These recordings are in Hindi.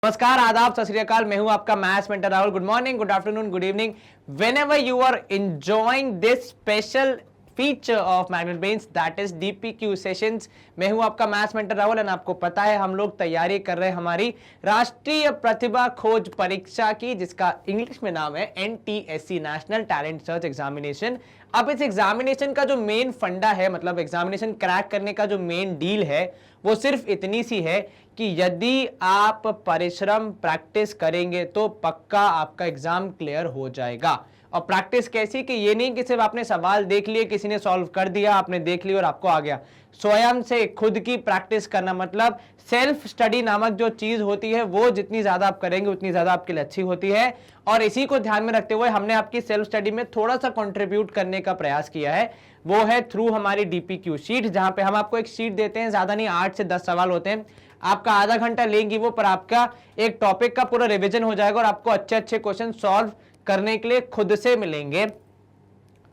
नमस्कार, आदाब, सत श्री अकाल। मैं हूं आपका maths mentor Rahul. Good morning, good afternoon, good evening, whenever you are enjoying this special feature of Magnet Brains, that is DPQ sessions। मैं हूं आपका मैथ्स मेंटर राहुल और आपको पता है हम लोग तैयारी कर रहे हैं हमारी राष्ट्रीय प्रतिभा खोज परीक्षा की, जिसका इंग्लिश में नाम है NTSC, national talent search examination. अब इस एग्जामिनेशन का जो मेन फंडा है, मतलब एग्जामिनेशन क्रैक करने का जो मेन डील है, वो सिर्फ इतनी सी है कि यदि आप परिश्रम प्रैक्टिस करेंगे तो पक्का आपका एग्जाम क्लियर हो जाएगा। और प्रैक्टिस कैसी कि ये नहीं कि सिर्फ आपने सवाल देख लिए, किसी ने सॉल्व कर दिया, आपने देख लिया और आपको आ गया। स्वयं से खुद की प्रैक्टिस करना, मतलब सेल्फ स्टडी नामक जो चीज होती है वो जितनी ज्यादा आप करेंगे उतनी ज्यादा आपके लिए अच्छी होती है। और इसी को ध्यान में रखते हुए हमने आपकी सेल्फ स्टडी में थोड़ा सा कंट्रीब्यूट करने का प्रयास किया है। वो है थ्रू हमारी DPQ शीट, जहां पे हम आपको एक शीट देते हैं, ज्यादा नहीं 8 से 10 सवाल होते हैं। आपका आधा घंटा लेंगी वो, पर आपका एक टॉपिक का पूरा रिवीजन हो जाएगा और आपको अच्छे अच्छे क्वेश्चन सॉल्व करने के लिए खुद से मिलेंगे।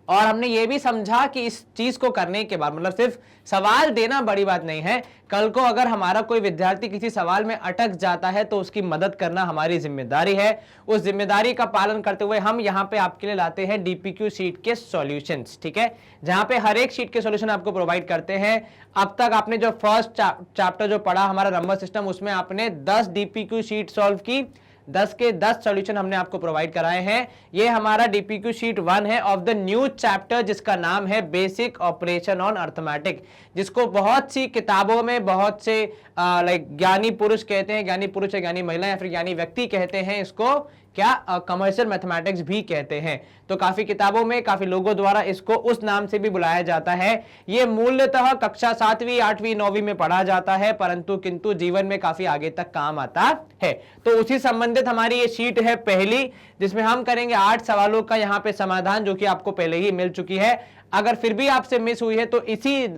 और हमने ये भी समझा कि इस चीज को करने के बाद, मतलब सिर्फ सवाल देना बड़ी बात नहीं है, कल को अगर हमारा कोई विद्यार्थी किसी सवाल में अटक जाता है तो उसकी मदद करना हमारी जिम्मेदारी है। उस जिम्मेदारी का पालन करते हुए हम यहाँ पे आपके लिए लाते हैं DPQ शीट के सॉल्यूशंस, ठीक है, जहां पे हर एक शीट के सॉल्यूशन आपको प्रोवाइड करते हैं। अब तक आपने जो फर्स्ट चैप्टर जो पढ़ा हमारा नंबर सिस्टम, उसमें आपने 10 DPQ शीट सॉल्व की, 10 के 10 सॉल्यूशन हमने आपको प्रोवाइड कराए हैं। ये हमारा DPQ शीट 1 है ऑफ द न्यू चैप्टर, जिसका नाम है बेसिक ऑपरेशन ऑन अर्थमेटिक, जिसको बहुत सी किताबों में बहुत से ज्ञानी पुरुष कहते हैं, ज्ञानी पुरुष या ज्ञानी महिला या फिर ज्ञानी व्यक्ति कहते हैं, इसको क्या कमर्शियल मैथमेटिक्स भी कहते हैं। तो काफी किताबों में काफी लोगों द्वारा इसको उस नाम से भी बुलाया जाता है। ये मूलतः कक्षा 7वीं 8वीं 9वीं में पढ़ा जाता है, परंतु किंतु जीवन में काफी आगे तक काम आता है। तो उसी संबंधित हमारी ये शीट है पहली, जिसमें हम करेंगे 8 सवालों का यहाँ पे समाधान, जो कि आपको पहले ही मिल चुकी है। अगर फिर भी आपसे मिस हुई है तो इसी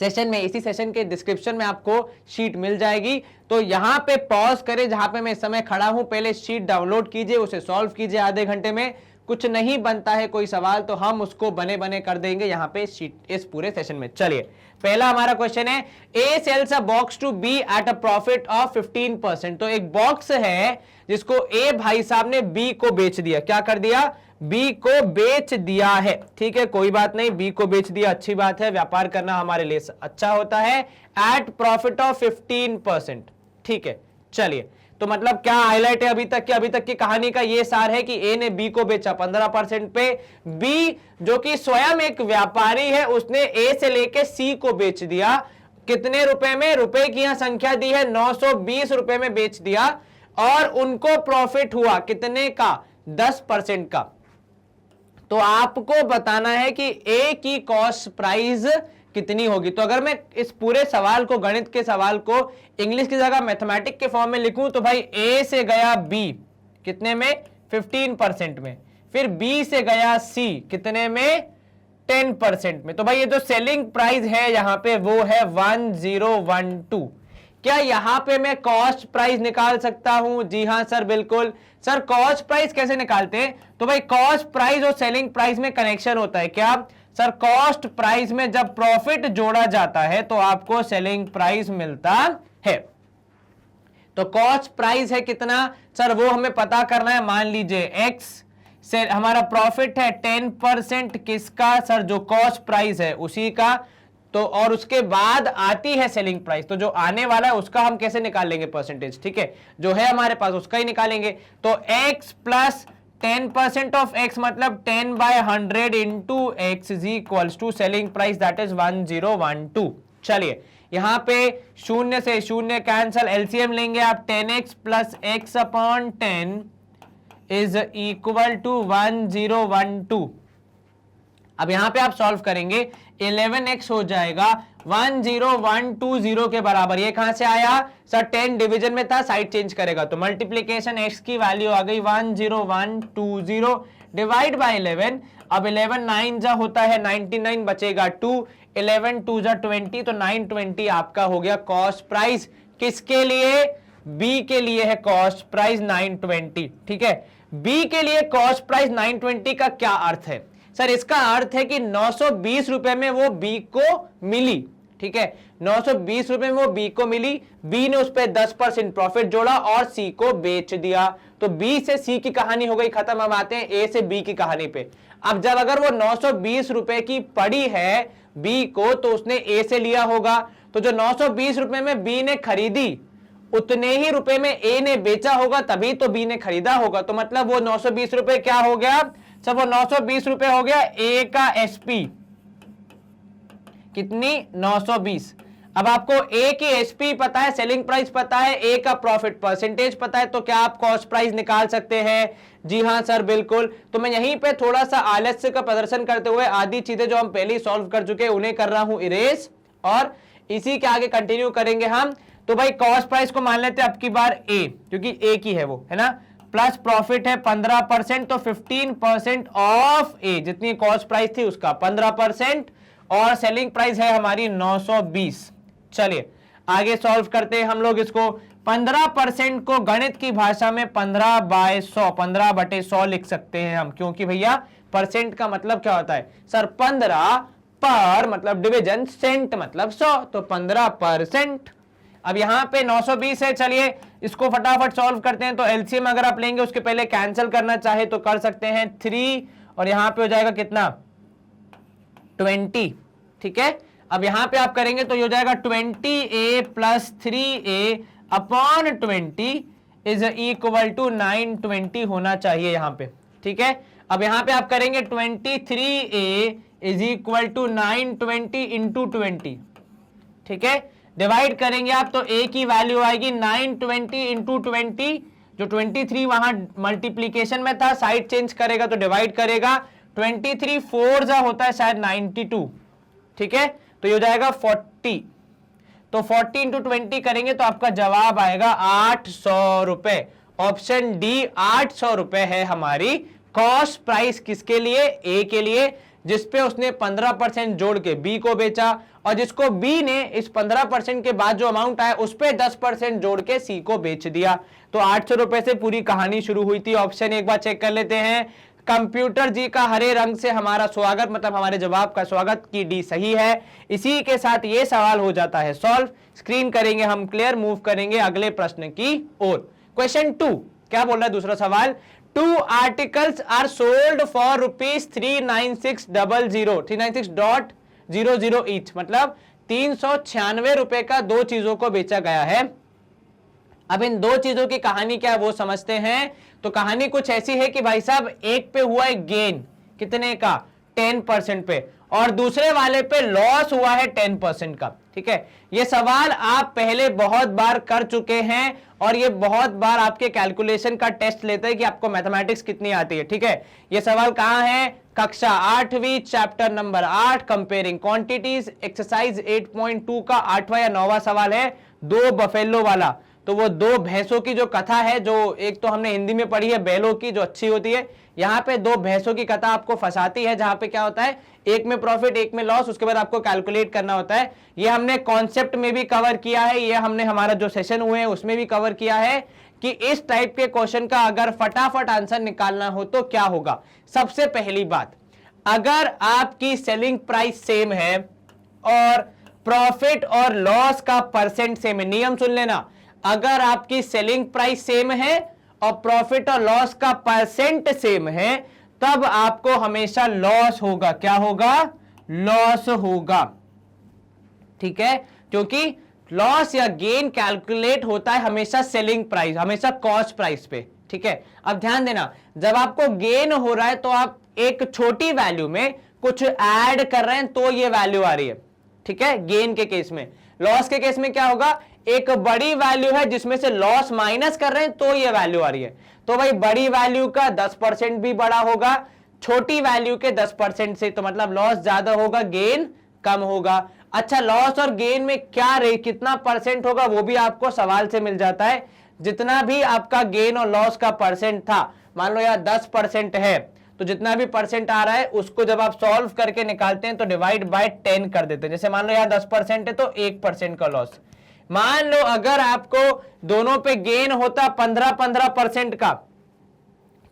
सेशन के डिस्क्रिप्शन में आपको शीट मिल जाएगी। तो यहां पे पॉज करें जहां पे मैं इस समय खड़ा हूं, पहले शीट डाउनलोड कीजिए, उसे सॉल्व कीजिए आधे घंटे में। कुछ नहीं बनता है कोई सवाल तो हम उसको बने बने कर देंगे यहाँ पे शीट इस पूरे सेशन में। चलिए, पहला हमारा क्वेश्चन है, A sells a box to B at a profit of 15%। तो एक बॉक्स है जिसको ए भाई साहब ने बी को बेच दिया। क्या कर दिया? बी को बेच दिया है, ठीक है, कोई बात नहीं, बी को बेच दिया, अच्छी बात है, व्यापार करना हमारे लिए अच्छा होता है। एट प्रॉफिट ऑफ 15%, ठीक है। चलिए, तो मतलब क्या हाईलाइट है अभी तक की कहानी का ये सार है कि ए ने बी को बेचा 15% पे। बी जो कि स्वयं एक व्यापारी है, उसने ए से लेके सी को बेच दिया। कितने रुपए में? रुपए की यहां संख्या दी है, 920 रुपए में बेच दिया। और उनको प्रॉफिट हुआ कितने का? 10% का। तो आपको बताना है कि ए की कॉस्ट प्राइस कितनी होगी। तो अगर मैं इस पूरे सवाल को, गणित के सवाल को इंग्लिश की जगह मैथमेटिक के फॉर्म में लिखूं तो भाई ए से गया बी कितने में? 15% में। फिर बी से गया सी कितने में? 10% में। तो भाई ये जो सेलिंग प्राइस है यहां पे वो है 1012। क्या यहां पे मैं कॉस्ट प्राइस निकाल सकता हूं? जी हां सर, बिल्कुल। सर कॉस्ट प्राइस कैसे निकालते हैं? तो भाई कॉस्ट प्राइस और सेलिंग प्राइस में कनेक्शन होता है। क्या सर? कॉस्ट प्राइस में जब प्रॉफिट जोड़ा जाता है तो आपको सेलिंग प्राइस मिलता है। तो कॉस्ट प्राइस है कितना सर? वो हमें पता करना है। मान लीजिए एक्स से हमारा प्रॉफिट है 10%, किसका सर? जो कॉस्ट प्राइस है उसी का। तो और उसके बाद आती है सेलिंग प्राइस, तो जो आने वाला है उसका हम कैसे निकाल लेंगे? परसेंटेज, ठीक है, जो है हमारे पास उसका ही निकालेंगे। तो x प्लस 10% ऑफ x मतलब 10/100 into x is equals to selling price, that is 1012। चलिए, यहां पे शून्य से शून्य कैंसल, एलसीएम लेंगे आप। 10x plus x upon 10 is equal to 1012। अब यहां पे आप सॉल्व करेंगे, 11x हो जाएगा 10120 के बराबर। ये कहां से आया सर? 10 डिवीजन में था, साइड चेंज करेगा तो मल्टीप्लीकेशन x की वैल्यू आ गई 10120 डिवाइड बाय 11। अब 11 9 जा होता है 99, बचेगा 2, 11 2 जा 20, तो 920 आपका हो गया कॉस्ट प्राइस। किसके लिए? बी के लिए है कॉस्ट प्राइस 920, ठीक है। बी के लिए कॉस्ट प्राइस 920 का क्या अर्थ है सर? इसका अर्थ है कि 920 रुपए में वो बी को मिली, ठीक है। 920 रुपए में वो बी को मिली, बी ने उस पर 10% प्रॉफिट जोड़ा और सी को बेच दिया। तो बी से सी की कहानी हो गई खत्म। हम आते हैं ए से बी की कहानी पे। अब जब अगर वो 920 रुपए की पड़ी है बी को तो उसने ए से लिया होगा, तो जो 920 रुपए में बी ने खरीदी उतने ही रुपए में ए ने बेचा होगा, तभी तो बी ने खरीदा होगा। तो मतलब वो 920 रुपए क्या हो गया, सब वो 920 रुपए हो गया ए का एसपी, कितनी 920। अब आपको ए की एसपी पता है, सेलिंग प्राइस पता है, ए का प्रॉफिट परसेंटेज पता है, तो क्या आप कॉस्ट प्राइस निकाल सकते हैं? जी हां सर बिल्कुल। तो मैं यहीं पे थोड़ा सा आलस्य का प्रदर्शन करते हुए आधी चीजें जो हम पहले ही सॉल्व कर चुके हैं उन्हें कर रहा हूं इरेज, और इसी के आगे कंटिन्यू करेंगे हम। तो भाई कॉस्ट प्राइस को मान लेते हैं अब की बार ए, क्योंकि ए की है वो, है ना, प्लस प्रॉफिट है 15%, तो 15% ऑफ ए, जितनी कॉस्ट प्राइस थी उसका 15%, और सेलिंग प्राइस है हमारी 920। चलिए आगे सॉल्व करते हैं हम लोग इसको। 15% को गणित की भाषा में 15/100, 15/100 लिख सकते हैं हम, क्योंकि भैया परसेंट का मतलब क्या होता है सर, 15 पर मतलब डिवीजन, सेंट मतलब 100, तो 15%। अब यहां पे 920 है, चलिए इसको फटाफट सॉल्व करते हैं। तो एलसीएम अगर आप लेंगे उसके पहले कैंसिल करना चाहे तो कर सकते हैं, 3 और यहां पे हो जाएगा कितना 20, ठीक है। अब यहां पे आप करेंगे तो ये हो जाएगा 20a plus 3a upon 20 is equal to 920 होना चाहिए यहां पे, ठीक है। अब यहां पे आप करेंगे 23a is equal to 920 into 20, ठीक है। डिवाइड करेंगे आप तो a की वैल्यू आएगी 920 इंटू 20, जो 23 वहां मल्टीप्लीकेशन में था, साइड चेंज करेगा तो डिवाइड करेगा, 23 4 जा होता है शायद 92, ठीक है। तो ये हो जाएगा 40, तो 40 इंटू 20 करेंगे तो आपका जवाब आएगा 800 रुपए। ऑप्शन डी 800 रुपए है हमारी कॉस्ट प्राइस, किसके लिए, ए के लिए, जिसपे उसने 15% जोड़ के बी को बेचा, और जिसको बी ने इस 15% के बाद जो अमाउंट आया उस पे 10% जोड़ के सी को बेच दिया। तो 800 रुपए से पूरी कहानी शुरू हुई थी। ऑप्शन एक बार चेक कर लेते हैं। कंप्यूटर जी का हरे रंग से हमारा स्वागत, मतलब हमारे जवाब का स्वागत, की डी सही है। इसी के साथ ये सवाल हो जाता है सॉल्व। स्क्रीन करेंगे हम क्लियर, मूव करेंगे अगले प्रश्न की ओर। क्वेश्चन 2 क्या बोल रहा है दूसरा सवाल, 2 articles are sold for rupees 396.00 each, मतलब 396 रुपए का दो चीजों को बेचा गया है। अब इन दो चीजों की कहानी क्या है वो समझते हैं। तो कहानी कुछ ऐसी है कि भाई साहब एक पे हुआ है गेन, कितने का 10% पे, और दूसरे वाले पे लॉस हुआ है 10% का, ठीक है। ये सवाल आप पहले बहुत बार कर चुके हैं और ये बहुत बार आपके कैलकुलेशन का टेस्ट लेते हैं कि आपको मैथमेटिक्स कितनी आती है, ठीक है। ये सवाल कहां है, कक्षा 8वीं chapter number 8 comparing quantities, exercise 8.2 का 8वां या 9वां सवाल है, 2 बफेलो वाला। तो वो 2 भैंसों की जो कथा है, जो एक तो हमने हिंदी में पढ़ी है बैलों की, जो अच्छी होती है, यहाँ पे 2 भैंसों की कथा आपको फंसाती है, जहां पे क्या होता है एक में प्रॉफिट एक में लॉस, उसके बाद आपको कैलकुलेट करना होता है। ये हमने कॉन्सेप्ट में भी कवर किया है, ये हमने हमारा जो सेशन हुए हैं उसमें भी कवर किया है कि इस टाइप के क्वेश्चन का अगर फटाफट आंसर निकालना हो तो क्या होगा। सबसे पहली बात, अगर आपकी सेलिंग प्राइस सेम है और प्रॉफिट और लॉस का परसेंट सेम है, नियम सुन लेना, अगर आपकी सेलिंग प्राइस सेम है और प्रॉफिट और लॉस का परसेंट सेम है तब आपको हमेशा लॉस होगा। क्या होगा, लॉस होगा, ठीक है, क्योंकि लॉस या गेन कैलकुलेट होता है हमेशा सेलिंग प्राइस, हमेशा कॉस्ट प्राइस पे, ठीक है। अब ध्यान देना, जब आपको गेन हो रहा है तो आप एक छोटी वैल्यू में कुछ ऐड कर रहे हैं तो ये वैल्यू आ रही है, ठीक है, गेन के केस में। लॉस के केस में क्या होगा, एक बड़ी वैल्यू है जिसमें से लॉस माइनस कर रहे हैं तो ये वैल्यू आ रही है। तो भाई बड़ी वैल्यू का 10% भी बड़ा होगा छोटी वैल्यू के 10% से, तो मतलब लॉस ज्यादा होगा गेन कम होगा। अच्छा, लॉस और गेन में क्या रेट, कितना परसेंट होगा वो भी आपको सवाल से मिल जाता है। जितना भी आपका गेन और लॉस का परसेंट था, मान लो यार 10% है, तो जितना भी परसेंट आ रहा है उसको जब आप सॉल्व करके निकालते हैं तो डिवाइड बाय 10 कर देते हैं। जैसे मान लो यार 10% है तो 1% का लॉस। मान लो अगर आपको दोनों पे गेन होता 15% का,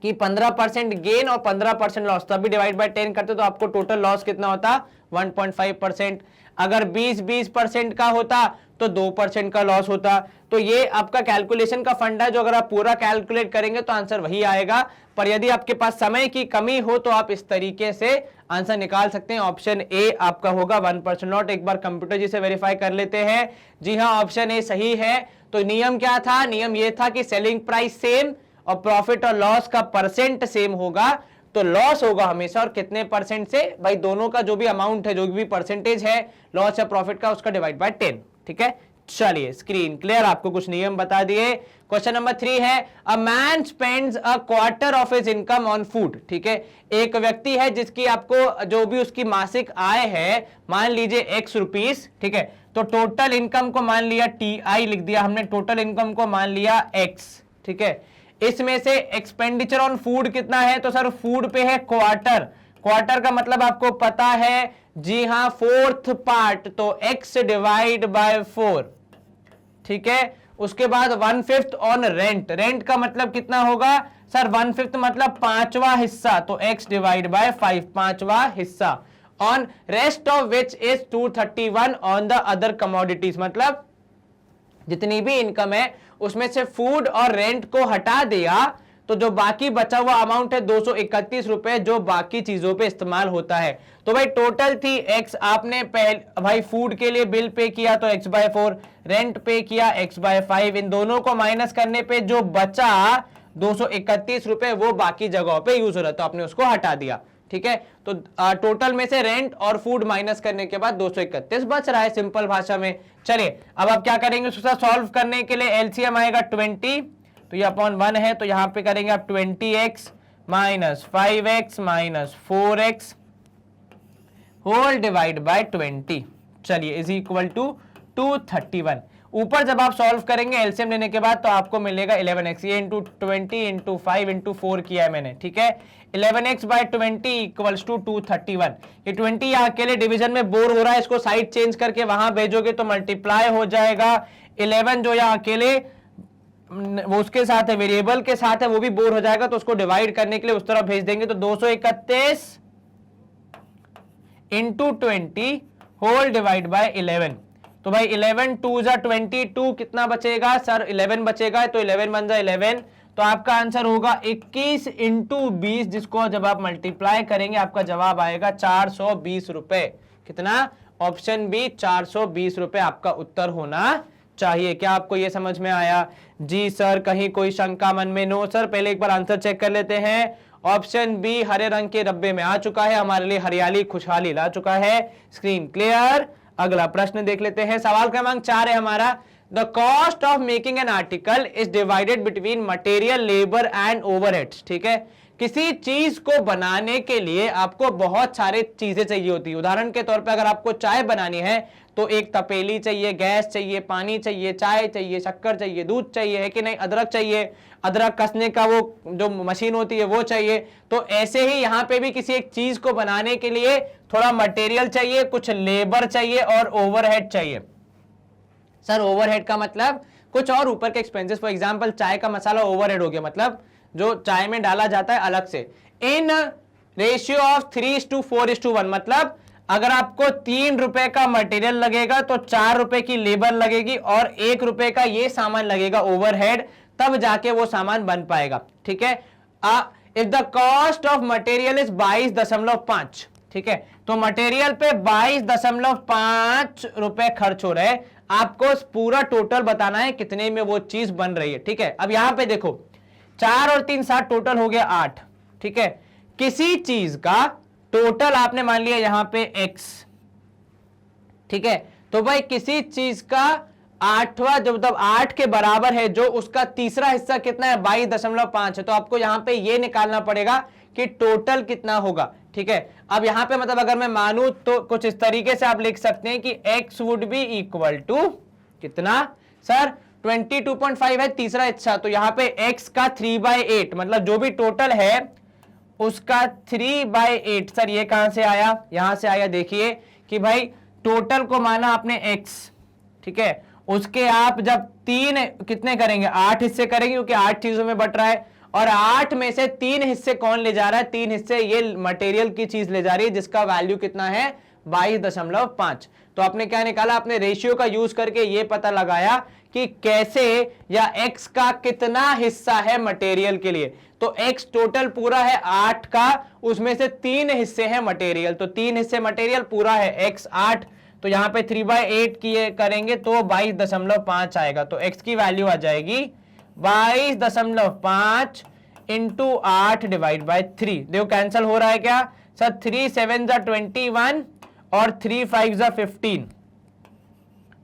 कि 15% गेन और 15% लॉस, तो अभी डिवाइड बाय 10 करते तो आपको टोटल लॉस कितना होता 1.5%। अगर 20% का होता तो 2% का लॉस होता। तो ये आपका कैलकुलेशन का फंडा है, जो अगर आप पूरा कैलकुलेट करेंगे तो आंसर वही आएगा। पर यदि आपके पास समय की कमी हो तो आप इस तरीके से आंसर निकाल सकते हैं। ऑप्शन ए आपका होगा 1% लॉट। एक बार कंप्यूटर जी से वेरीफाई कर लेते हैं। जी हाँ, ऑप्शन ए सही है। तो नियम क्या था? नियम ये था कि सेलिंग प्राइस सेम और प्रॉफिट और लॉस का परसेंट सेम होगा, तो लॉस होगा हमेशा और कितने परसेंट से? भाई दोनों का जो भी अमाउंट है, जो भी परसेंटेज है लॉस या प्रॉफिट का, उसका डिवाइड बाय 10। ठीक है, चलिए स्क्रीन क्लियर, आपको कुछ नियम बता दिए। क्वेश्चन नंबर 3 है, a man spends a quarter of his income on food. ठीक है, एक व्यक्ति है जिसकी आपको जो भी उसकी मासिक आय है, मान लीजिए x रुपीस। ठीक है, तो टोटल इनकम को मान लिया TI लिख दिया हमने, टोटल इनकम को मान लिया x। ठीक है, इसमें से एक्सपेंडिचर ऑन फूड कितना है? तो सर फूड पे है क्वार्टर। क्वार्टर का मतलब आपको पता है, जी हां, फोर्थ पार्ट, तो x डिवाइड बाय 4। ठीक है, उसके बाद 1/5 ऑन रेंट। रेंट का मतलब कितना होगा सर? 1/5 मतलब 5वां हिस्सा, तो x डिवाइड बाय 5, 5वां हिस्सा। On rest of which is 231 on the other commodities, मतलब जितनी भी इनकम है उसमें से फूड और रेंट को हटा दिया तो जो बाकी बचा हुआ अमाउंट है 231 रुपए, जो बाकी चीजों पे इस्तेमाल होता है। तो भाई टोटल थी x, आपने पहले भाई फूड के लिए बिल पे किया तो x बाय 4, रेंट पे किया x बाय 5, इन दोनों को माइनस करने पे जो बचा 231 रुपए वो बाकी जगहों पे यूज हो रहा, तो आपने उसको हटा दिया। ठीक है, तो टोटल में से रेंट और फूड माइनस करने के बाद 231 बच रहा है, सिंपल भाषा में। चलिए अब आप क्या करेंगे, उसका सॉल्व करने के लिए एलसीएम आएगा 20, तो ये अपॉन 1 है, तो यहां पे करेंगे आप 20x minus 5x minus 4x whole divide by 20। चलिए इज इक्वल टू 231। ऊपर जब आप सॉल्व करेंगे एलसीएम लेने के बाद तो आपको मिलेगा 11x, ये इंटू 20 इंटू 5 इंटू 4 किया है मैंने। ठीक है, 11x बाय 20 इक्वल्स टू 231। ये 20 यहाँ अकेले डिवीजन में बोर हो रहा है, इसको साइड चेंज करके वहां भेजोगे तो मल्टीप्लाई हो जाएगा। 11 जो यहाँ अकेले वो उसके साथ है, वेरिएबल के साथ है, वो भी बोर हो जाएगा, तो उसको डिवाइड करने के लिए उस तरफ भेज देंगे। तो 231 इंटू 20 होल डिवाइड बाय 11। तो भाई 11 2 जा 22, कितना बचेगा सर? 11 बचेगा, तो 11 बन जा 11, तो आपका आंसर होगा 21 इंटू 20, जिसको जब आप मल्टीप्लाई करेंगे आपका जवाब आएगा 420 रुपए। कितना? ऑप्शन बी 420 रुपए आपका उत्तर होना चाहिए। क्या आपको यह समझ में आया? जी सर, कहीं कोई शंका मन में? नो सर, पहले एक बार आंसर चेक कर लेते हैं। ऑप्शन बी हरे रंग के डब्बे में आ चुका है, हमारे लिए हरियाली खुशहाली ला चुका है। Screen clear. अगला प्रश्न देख लेते हैं, सवाल क्रमांक 4 है हमारा। The cost of making an article is divided between material, labour and overheads. ठीक है, किसी चीज को बनाने के लिए आपको बहुत सारे चीजें चाहिए होती है। उदाहरण के तौर पे अगर आपको चाय बनानी है तो एक तपेली चाहिए, गैस चाहिए, पानी चाहिए, चाय चाहिए, शक्कर चाहिए, दूध चाहिए, है कि नहीं, अदरक चाहिए, अदरक कसने का वो जो मशीन होती है वो चाहिए। तो ऐसे ही यहाँ पे भी किसी एक चीज को बनाने के लिए थोड़ा मटेरियल चाहिए, कुछ लेबर चाहिए और ओवरहेड चाहिए। सर ओवरहेड का मतलब कुछ और ऊपर के एक्सपेंसेस, फॉर एग्जांपल चाय का मसाला ओवरहेड हो गया, मतलब जो चाय में डाला जाता है अलग से। इन रेशियो ऑफ 3:4:1, मतलब अगर आपको 3 रुपए का मटेरियल लगेगा तो 4 रुपए की लेबर लगेगी और 1 रुपए का ये सामान लगेगा ओवरहेड, तब जाके वो सामान बन पाएगा। ठीक है, if the cost of material is 22.5, ठीक है, तो मटेरियल पे 22.5 रुपए खर्च हो रहे हैं, आपको पूरा टोटल बताना है कितने में वो चीज बन रही है। ठीक है, अब यहां पे देखो 4 और 3 7 टोटल हो गया 8। ठीक है, किसी चीज का टोटल आपने मान लिया यहां पे x। ठीक है, तो भाई किसी चीज का 8वां जब 8 के बराबर है, जो उसका तीसरा हिस्सा कितना है 22.5 है, तो आपको यहां पे ये निकालना पड़ेगा कि टोटल कितना होगा। ठीक है, अब यहां पे मतलब अगर मैं मानूं तो कुछ इस तरीके से आप लिख सकते हैं कि x would be equal to कितना सर 22.5 है तीसरा हिस्सा, तो यहां पे x का 3/8, मतलब जो भी टोटल है उसका 3/8। सर ये कहां से आया? यहां से आया, देखिए कि भाई टोटल को माना आपने x, ठीक है, उसके आप जब 3 कितने करेंगे 8 हिस्से करेंगे, क्योंकि 8 चीजों में बट रहा है, और 8 में से 3 हिस्से कौन ले जा रहा है? 3 हिस्से ये मटेरियल की चीज ले जा रही है, जिसका वैल्यू कितना है? 22.5। तो आपने क्या निकाला? आपने रेशियो का यूज करके ये पता लगाया कि कैसे या x का कितना हिस्सा है मटेरियल के लिए। तो x टोटल पूरा है 8 का, उसमें से 3 हिस्से हैं मटेरियल, तो 3 हिस्से मटेरियल, पूरा है x 8, तो यहां पे 3/8 किए करेंगे तो 22.5 आएगा। तो x की वैल्यू आ जाएगी 22.5 इंटू 8 डिवाइड बाई 3। देखो कैंसिल हो रहा है क्या सर? 3 7 जा 21 और 3 5 जा 15,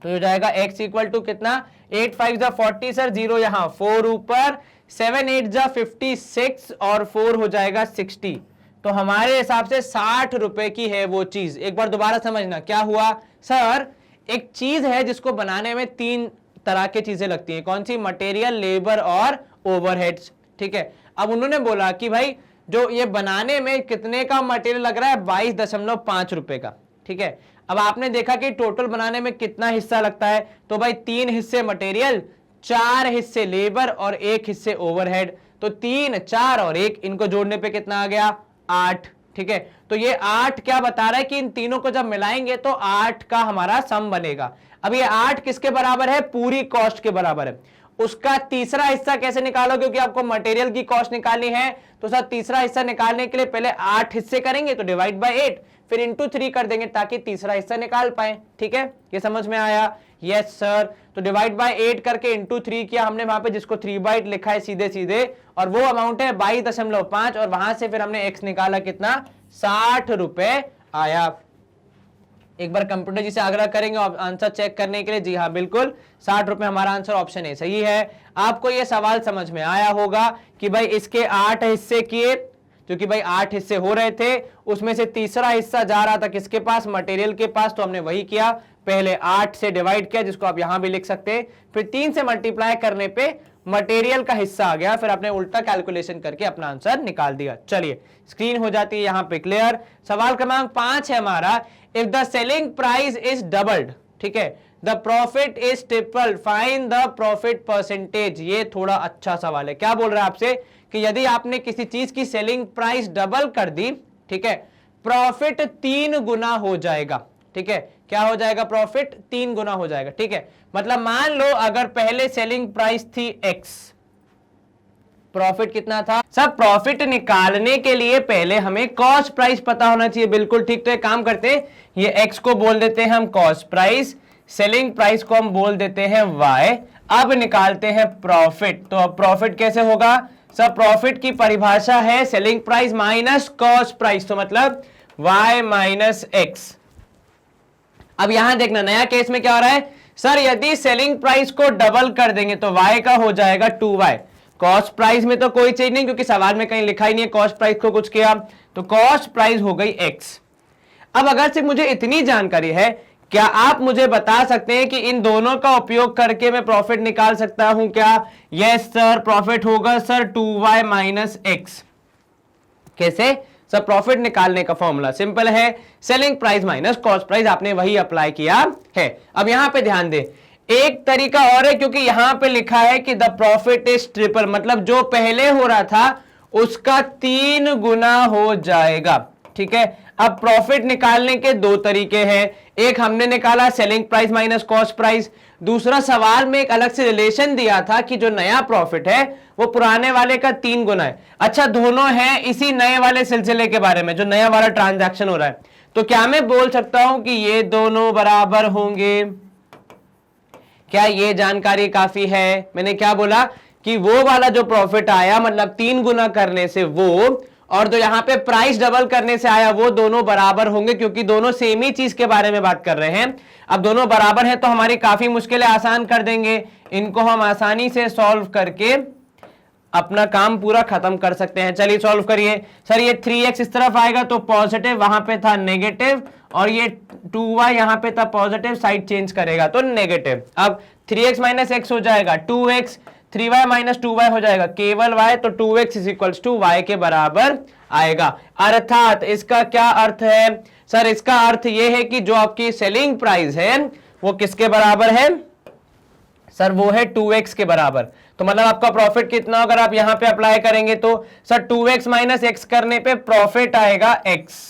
तो हो जाएगा x इक्वल टू कितना? 8 5 जा 40 सर, 0 यहां, 4 ऊपर, 7 8 जा 56 और 4 हो जाएगा 60। तो हमारे हिसाब से 60 रुपए की है वो चीज। एक बार दोबारा समझना क्या हुआ सर? एक चीज है जिसको बनाने में 3 तरह की चीजें लगती हैं। कौन सी? मटेरियल, लेबर और ओवरहेड्स। ठीक है, अब उन्होंने बोला कि भाई जो ये बनाने में कितने का मटेरियल लग रहा है? 22.5 रुपए का। ठीक है, अब आपने देखा कि टोटल बनाने में कितना हिस्सा लगता है, तो भाई 3 हिस्से मटेरियल, 4 हिस्से लेबर और 1 हिस्से ओवरहेड, तो 3 4 और 1, इनको जोड़ने पे कितना आ गया? 8। ठीक है, तो ये 8 क्या बता रहा है कि इन तीनों को जब मिलाएंगे तो 8 का हमारा सम बनेगा। अब ये 8 किसके बराबर है? पूरी कॉस्ट के बराबर है। उसका तीसरा हिस्सा कैसे निकालो? क्योंकि आपको मटेरियल की कॉस्ट निकालनी है, तो सर तीसरा हिस्सा निकालने के लिए पहले 8 हिस्से करेंगे, तो डिवाइड बाय 8, फिर इंटू 3 कर देंगे ताकि तीसरा हिस्सा निकाल पाए। ठीक है, ये समझ में आया? Yes sir. तो डिवाइड बाय 8 करके इंटू 3 किया हमने वहां पे, जिसको 3/8 लिखा है सीधे सीधे, और वो अमाउंट है 22.5, और वहां से फिर हमने x निकाला कितना? 60 रुपए आया। एक बार कंप्यूटर जी से आग्रह करेंगे आंसर चेक करने के लिए। जी हाँ बिल्कुल, 60 रुपए हमारा आंसर, ऑप्शन ए सही है। आपको यह सवाल समझ में आया होगा कि भाई इसके 8 हिस्से किए, क्योंकि भाई 8 हिस्से हो रहे थे, उसमें से तीसरा हिस्सा जा रहा था किसके पास? मटेरियल के पास, तो हमने वही किया, पहले 8 से डिवाइड किया, जिसको आप यहां भी लिख सकते हैं, फिर 3 से मल्टीप्लाई करने पे मटेरियल का हिस्सा आ गया, फिर आपने उल्टा कैलकुलेशन करके अपना आंसर निकाल दिया। चलिए स्क्रीन हो जाती है यहां पे क्लियर। सवाल क्रमांक 5 है हमारा, if the selling price is doubled, ठीक है, the profit is triple, find the profit percentage. ये थोड़ा अच्छा सवाल है। क्या बोल रहा है आपसे कि यदि आपने किसी चीज की सेलिंग प्राइस डबल कर दी, ठीक है, प्रॉफिट 3 गुना हो जाएगा। ठीक है, क्या हो जाएगा? प्रॉफिट 3 गुना हो जाएगा। ठीक है, मतलब मान लो अगर पहले सेलिंग प्राइस थी x, प्रॉफिट कितना था? सब प्रॉफिट निकालने के लिए पहले हमें कॉस्ट प्राइस पता होना चाहिए। बिल्कुल ठीक। तो एक काम करते हैं, ये x को बोल देते हैं हम कॉस्ट प्राइस, सेलिंग प्राइस को हम बोल देते हैं y। अब निकालते हैं प्रॉफिट। तो अब प्रॉफिट कैसे होगा? सब प्रॉफिट की परिभाषा है selling price minus cost price, तो मतलब y माइनस x। अब यहां देखना, नया केस में क्या हो रहा है सर? यदि सेलिंग प्राइस को डबल कर देंगे तो y का हो जाएगा 2y। कॉस्ट प्राइस में तो कोई चीज नहीं, क्योंकि सवाल में कहीं लिखा ही नहीं है कॉस्ट प्राइस को कुछ किया, तो कॉस्ट प्राइस हो गई x। अब अगर सिर्फ मुझे इतनी जानकारी है, क्या आप मुझे बता सकते हैं कि इन दोनों का उपयोग करके मैं प्रॉफिट निकाल सकता हूं क्या? यस सर, प्रॉफिट होगा सर 2y माइनस x। कैसे सर? प्रॉफिट निकालने का फॉर्मूला सिंपल है, selling price minus cost price, आपने वही अप्लाई किया है। अब यहां पे ध्यान दें, एक तरीका और है, क्योंकि यहां पे लिखा है कि द प्रॉफिट इज ट्रिपल, मतलब जो पहले हो रहा था उसका 3 गुना हो जाएगा। ठीक है, अब प्रॉफिट निकालने के 2 तरीके हैं, एक हमने निकाला selling price minus cost price, दूसरा सवाल में एक अलग से रिलेशन दिया था कि जो नया प्रॉफिट है वो पुराने वाले का 3 गुना है। अच्छा, दोनों हैं इसी नए वाले सिलसिले के बारे में, जो नया वाला ट्रांजैक्शन हो रहा है, तो क्या मैं बोल सकता हूं कि ये दोनों बराबर होंगे? क्या ये जानकारी काफी है? मैंने क्या बोला कि वो वाला जो प्रॉफिट आया, मतलब 3 गुना करने से वो, और जो यहां पे प्राइस डबल करने से आया, वो दोनों बराबर होंगे, क्योंकि दोनों सेम ही चीज के बारे में बात कर रहे हैं। अब दोनों बराबर हैं तो हमारी काफी मुश्किलें आसान कर देंगे, इनको हम आसानी से सॉल्व करके अपना काम पूरा खत्म कर सकते हैं। चलिए सॉल्व करिए। सर ये 3x इस तरफ आएगा तो पॉजिटिव, वहां पे था नेगेटिव, और ये 2y यहां पे था पॉजिटिव, साइड चेंज करेगा तो नेगेटिव। अब 3x माइनस x हो जाएगा 2x, 3y माइनस 2y हो जाएगा केवल y, तो 2x is equals to y के बराबर आएगा। अर्थात इसका क्या अर्थ है सर? इसका अर्थ यह है कि जो आपकी सेलिंग प्राइस है वो किसके बराबर है सर? वो है 2x के बराबर। तो मतलब आपका प्रॉफिट कितना, अगर आप यहां पे अप्लाई करेंगे तो सर 2x माइनस एक्स करने पे प्रॉफिट आएगा x।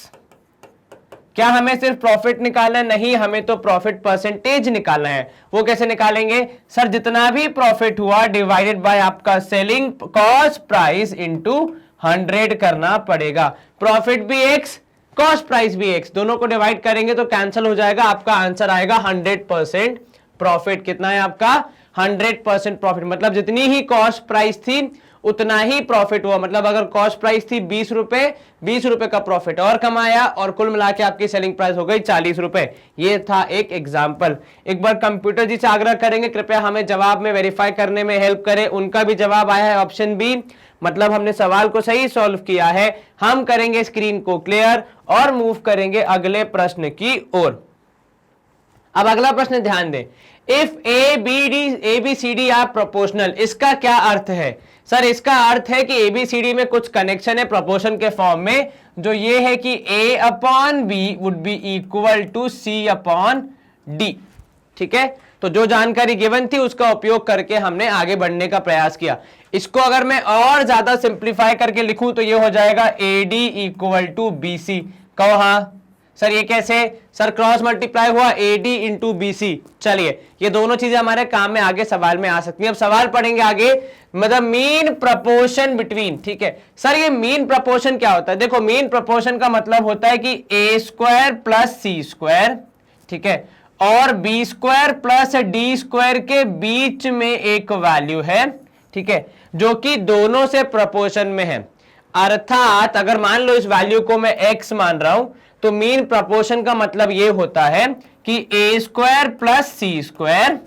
क्या हमें सिर्फ प्रॉफिट निकालना है? नहीं, हमें तो प्रॉफिट परसेंटेज निकालना है। वो कैसे निकालेंगे सर? जितना भी प्रॉफिट हुआ डिवाइडेड बाय आपका सेलिंग कॉस्ट प्राइस इनटू 100 करना पड़ेगा। प्रॉफिट भी x, कॉस्ट प्राइस भी x, दोनों को डिवाइड करेंगे तो कैंसिल हो जाएगा, आपका आंसर आएगा 100% प्रॉफिट। कितना है आपका? 100% प्रॉफिट। मतलब जितनी ही कॉस्ट प्राइस थी उतना ही प्रॉफिट हुआ। मतलब अगर कॉस्ट प्राइस थी 20 रुपए, 20 रुपए का प्रॉफिट और कमाया, और कुल मिला के आपकी सेलिंग प्राइस हो गई 40 रुपए। ये था एक एग्जांपल। एक बार कंप्यूटर जी से आग्रह करेंगे कृपया हमें जवाब में वेरीफाई करने में हेल्प करें। उनका भी जवाब आया है ऑप्शन बी, मतलब हमने सवाल को सही सॉल्व किया है। हम करेंगे स्क्रीन को क्लियर और मूव करेंगे अगले प्रश्न की ओर। अब अगला प्रश्न ध्यान दें, if A B C D are proportional, इसका क्या अर्थ है सर? इसका अर्थ है कि एबीसीडी में कुछ कनेक्शन है प्रोपोर्शन के फॉर्म में, जो ये है कि a upon b would be equal to c upon d. ठीक है, तो जो जानकारी गिवन थी उसका उपयोग करके हमने आगे बढ़ने का प्रयास किया। इसको अगर मैं और ज्यादा सिंप्लीफाई करके लिखूं तो ये हो जाएगा A D equal to B C. कहो हाँ सर ये कैसे? सर क्रॉस मल्टीप्लाई हुआ AD इंटू BC। चलिए ये दोनों चीजें हमारे काम में आगे सवाल में आ सकती हैं। अब सवाल पढ़ेंगे आगे, मतलब मीन प्रपोर्शन बिटवीन। ठीक है सर, ये मीन प्रपोर्शन क्या होता है? देखो मीन प्रपोर्शन का मतलब होता है कि ए स्क्वायर प्लस सी स्क्वायर, ठीक है, और B square plus D square के बीच में एक वैल्यू है, ठीक है, जो कि दोनों से प्रपोर्शन में है। अर्थात अगर मान लो इस वैल्यू को मैं x मान रहा हूं तो मीन प्रपोर्शन का मतलब यह होता है कि ए square plus C square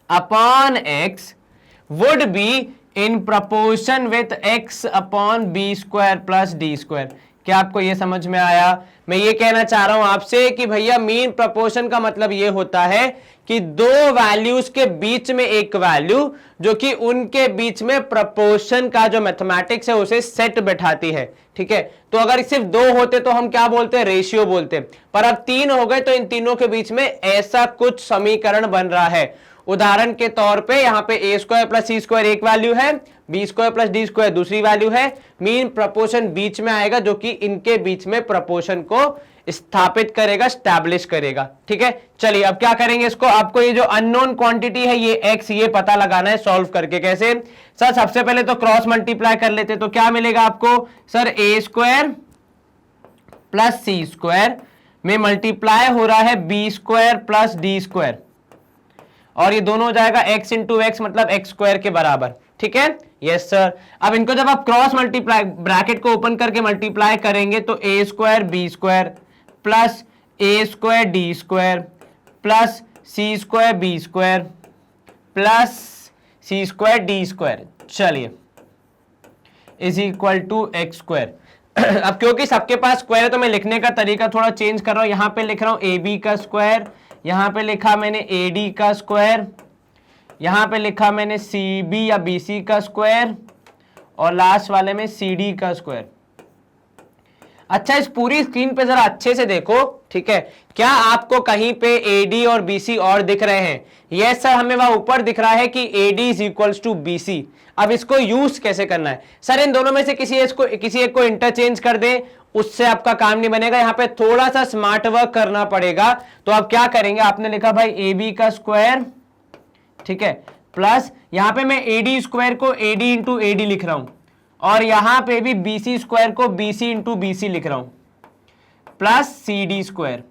upon x would be in proportion with x upon b square plus D square. क्या आपको यह समझ में आया? मैं ये कहना चाह रहा हूं आपसे कि भैया मीन प्रपोर्शन का मतलब यह होता है कि दो वैल्यूज के बीच में एक वैल्यू जो कि उनके बीच में प्रपोर्शन का जो मैथमेटिक्स है उसे सेट बैठाती है। ठीक है, तो अगर सिर्फ दो होते तो हम क्या बोलते हैं? रेशियो बोलते, पर अब तीन हो गए तो इन तीनों के बीच में ऐसा कुछ समीकरण बन रहा है। उदाहरण के तौर पे यहां पे A square plus C square एक वैल्यू है, B square plus D square दूसरी वैल्यू है। मीन प्रपोर्शन बीच में आएगा जो कि इनके बीच में प्रपोर्शन को स्थापित करेगा, स्टैब्लिश करेगा। ठीक है, चलिए अब क्या करेंगे इसको, आपको ये जो अननोन क्वांटिटी है ये x, ये पता लगाना है सॉल्व करके। कैसे सर? सबसे पहले तो क्रॉस मल्टीप्लाई कर लेते, तो क्या मिलेगा आपको sir? A square plus C square में मल्टीप्लाई हो रहा है B square plus D square, और ये दोनों हो जाएगा x इंटू एक्स, मतलब एक्स स्क्वायर के बराबर। ठीक है, यस सर। अब इनको जब आप क्रॉस मल्टीप्लाई, ब्रैकेट को ओपन करके मल्टीप्लाई करेंगे तो A square B square plus A square D square plus C square B square plus C square D square, चलिए, is equal to x square. अब क्योंकि सबके पास स्क्वायर है तो मैं लिखने का तरीका थोड़ा चेंज कर रहा हूं। यहां पे लिख रहा हूं ए बी का स्क्वायर, यहां पे लिखा मैंने ए डी का स्क्वायर, यहां पे लिखा मैंने सी बी या बी सी का स्क्वायर, और लास्ट वाले में सी डी का स्क्वायर। अच्छा, इस पूरी स्क्रीन पे जरा अच्छे से देखो। ठीक है, क्या आपको कहीं पे AD और BC और दिख रहे हैं? यस सर, हमें वहां ऊपर दिख रहा है कि AD is equals to BC। अब इसको यूज कैसे करना है? सर इन दोनों में से किसी एक को इंटरचेंज कर दें, उससे आपका काम नहीं बनेगा। यहां पे थोड़ा सा स्मार्ट वर्क करना पड़ेगा। तो आप क्या करेंगे, आपने लिखा भाई AB का स्क्वायर, ठीक है, प्लस यहां पे मैं AD स्क्वायर को AD इंटू AD लिख रहा हूं, और यहां पे भी BC स्क्वायर को BC इंटू BC लिख रहा हूं, प्लस CD स्क्वायर।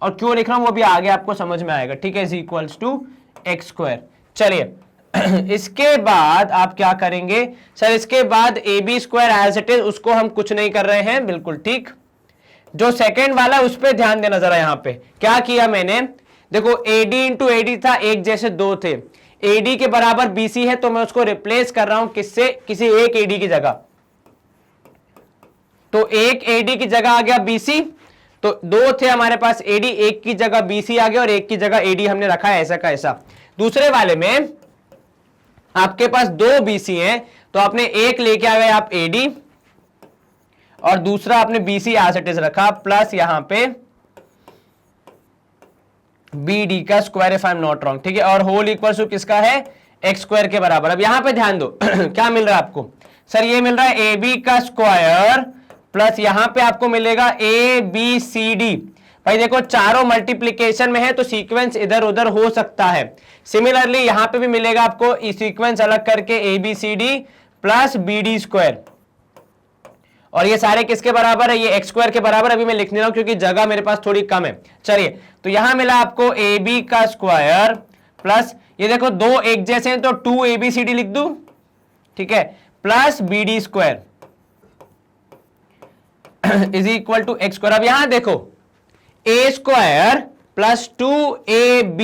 और क्यों लिख रहा हूं वो भी आगे आपको समझ में आएगा। ठीक है, is equals to x square. चलिए इसके बाद आप क्या करेंगे सर? इसके बाद AB square as it is, उसको हम कुछ नहीं कर रहे हैं, बिल्कुल ठीक। जो सेकेंड वाला उस पर ध्यान देना जरा। यहां पे क्या किया मैंने, देखो AD इंटू AD था, एक जैसे दो थे, AD के बराबर BC है, तो मैं उसको रिप्लेस कर रहा हूं किससे? किसी एक AD की जगह। तो एक AD की जगह आ गया BC, तो दो थे हमारे पास AD, एक की जगह BC आ गया और एक की जगह AD हमने रखा है ऐसा का ऐसा। दूसरे वाले में आपके पास दो BC हैं, तो आपने एक लेके आ गए आप AD, और दूसरा आपने BC एज इट इज रखा, प्लस यहां पे BD का square, if I am not wrong. ठीक है, और होल इक्वल टू किसका है? एक्स स्क्वायर के बराबर। अब यहां पे ध्यान दो क्या मिल रहा है आपको, सर ये मिल रहा है ए बी का स्क्वायर प्लस यहां पे आपको मिलेगा ए बी सी डी। भाई देखो चारों मल्टीप्लीकेशन में है तो सीक्वेंस इधर उधर हो सकता है। सिमिलरली यहां पे भी मिलेगा आपको सीक्वेंस अलग करके A B C D plus B D square, और ये सारे किसके बराबर है, ये एक्स स्क्वायर के बराबर। अभी मैं लिख नहीं रहा हूं क्योंकि जगह मेरे पास थोड़ी कम है। चलिए तो यहां मिला आपको ए बी का स्क्वायर प्लस ये देखो दो एक जैसे हैं तो 2 ए बी सी डी लिख दूं, ठीक है, plus B D square is equal to x square. अब यहां देखो a square plus 2ab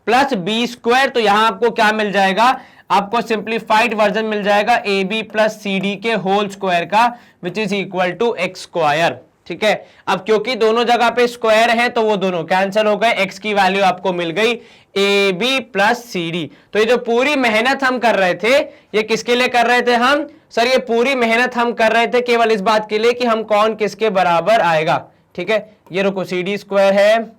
plus b square, तो यहां आपको क्या मिल जाएगा, आपको सिंप्लीफाइड वर्जन मिल जाएगा A B plus C D के होल स्क्वायर का, which is equal to x square. ठीक है, अब क्योंकि दोनों जगह पे स्क्वायर है तो वो दोनों कैंसिल हो गए, एक्स की वैल्यू आपको मिल गई A B plus C D. तो ये जो पूरी मेहनत हम कर रहे थे ये किसके लिए कर रहे थे हम, सर ये पूरी मेहनत हम कर रहे थे केवल इस बात के लिए कि हम कौन किसके बराबर आएगा। ठीक है, ये रुको सी डी स्क्वायर है,